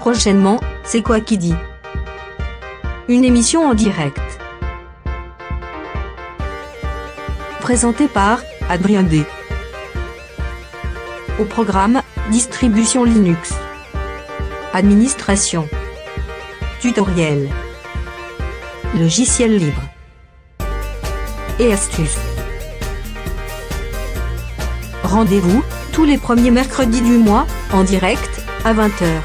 Prochainement, C'est quoi qui dit? Une émission en direct. Présentée par Adrien D. Au programme, distribution Linux. Administration. Tutoriel. Logiciel libre. Et astuces. Rendez-vous, tous les premiers mercredis du mois, en direct, à 20 h.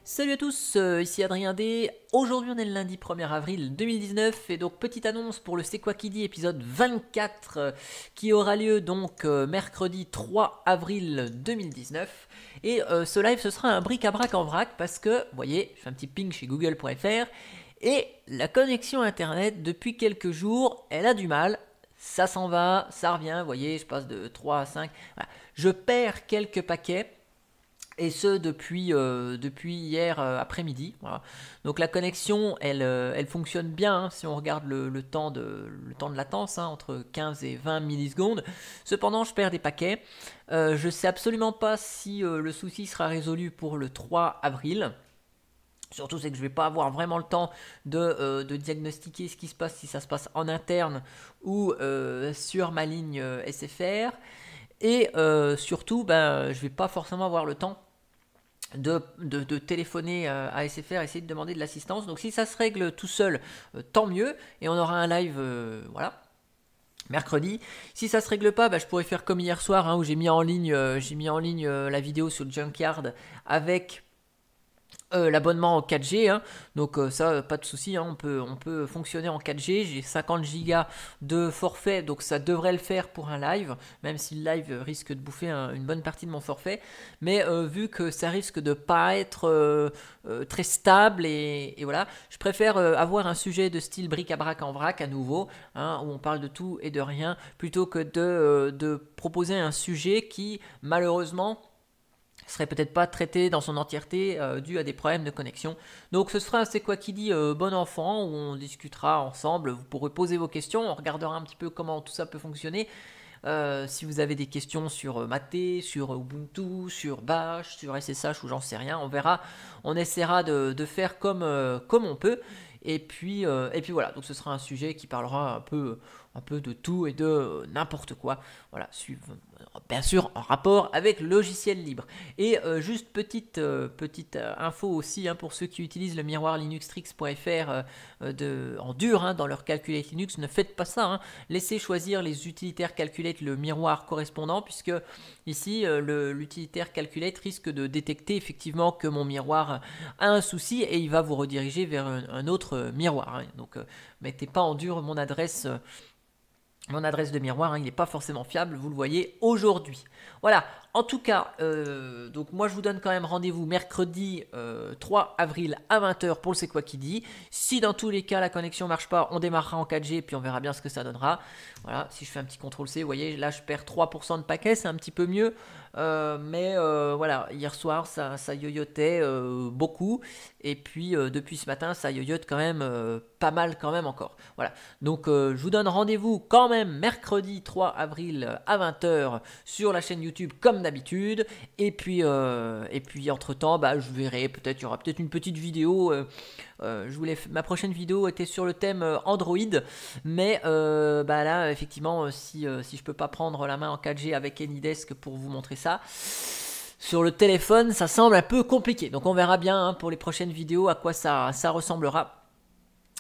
Salut à tous, ici Adrien D. Aujourd'hui on est le lundi 1er avril 2019 et donc petite annonce pour le C'est quoi qui dit épisode 24 qui aura lieu donc mercredi 3 avril 2019 et ce live ce sera un bric-à-brac en vrac parce que, vous voyez, je fais un petit ping chez google.fr et la connexion internet depuis quelques jours elle a du mal, ça s'en va, ça revient, vous voyez je passe de 3 à 5, voilà. Je perds quelques paquets. Et ce depuis hier après-midi. Voilà. Donc la connexion, elle fonctionne bien hein, si on regarde le temps de latence, hein, entre 15 et 20 millisecondes. Cependant, je perds des paquets. Je ne sais absolument pas si le souci sera résolu pour le 3 avril. Surtout, c'est que je ne vais pas avoir vraiment le temps de diagnostiquer ce qui se passe, si ça se passe en interne ou sur ma ligne SFR. Et surtout, je ne vais pas forcément avoir le temps de téléphoner à SFR, essayer de demander de l'assistance. Donc si ça se règle tout seul, tant mieux. Et on aura un live, voilà, mercredi. Si ça se règle pas, je pourrais faire comme hier soir, hein, où j'ai mis en ligne la vidéo sur Junkyard avec l'abonnement en 4G, hein. Donc ça pas de souci, hein. on peut fonctionner en 4G, j'ai 50 Go de forfait, donc ça devrait le faire pour un live, même si le live risque de bouffer une bonne partie de mon forfait, mais vu que ça risque de pas être très stable et voilà, je préfère avoir un sujet de style bric-à-brac en vrac à nouveau, hein, où on parle de tout et de rien, plutôt que de proposer un sujet qui malheureusement serait peut-être pas traité dans son entièreté dû à des problèmes de connexion. Donc ce sera un C'est quoi qui dit bon enfant où on discutera ensemble, vous pourrez poser vos questions, on regardera un petit peu comment tout ça peut fonctionner. Si vous avez des questions sur Mate, sur Ubuntu, sur Bash, sur SSH ou j'en sais rien, on verra, on essaiera de faire comme on peut. Et puis voilà, donc ce sera un sujet qui parlera un peu de tout et de n'importe quoi. Voilà, bien sûr en rapport avec le logiciel libre. Et juste petite info aussi hein, pour ceux qui utilisent le miroir linuxtricks.fr en dur hein, dans leur calculate Linux, ne faites pas ça. Hein. Laissez choisir les utilitaires calculate le miroir correspondant, puisque ici l'utilitaire calculate risque de détecter effectivement que mon miroir a un souci et il va vous rediriger vers un autre miroir. Hein. Donc mettez pas en dur mon adresse de miroir, hein, il n'est pas forcément fiable, vous le voyez aujourd'hui. Voilà, en tout cas, donc moi je vous donne quand même rendez-vous mercredi 3 avril à 20 h pour le C'est quoi qui dit. Si dans tous les cas la connexion marche pas, on démarrera en 4G puis on verra bien ce que ça donnera. Voilà, si je fais un petit CTRL-C, vous voyez, là je perds 3% de paquets, c'est un petit peu mieux. Mais voilà, hier soir ça yoyotait beaucoup. Et puis depuis ce matin, ça yoyote quand même pas mal quand même encore. Voilà, donc je vous donne rendez-vous quand même mercredi 3 avril à 20 h sur la chaîne YouTube comme d'habitude. Et puis entre temps, je verrai, peut-être il y aura peut-être une petite vidéo. Ma prochaine vidéo était sur le thème Android, mais là effectivement si je peux pas prendre la main en 4G avec AnyDesk pour vous montrer ça sur le téléphone, ça semble un peu compliqué. Donc on verra bien hein, pour les prochaines vidéos à quoi ça ressemblera.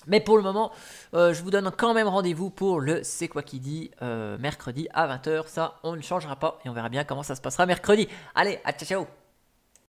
Mais pour le moment, je vous donne quand même rendez-vous pour le C'est quoi qui dit mercredi à 20 h. Ça, on ne changera pas et on verra bien comment ça se passera mercredi. Allez, à ciao ciao.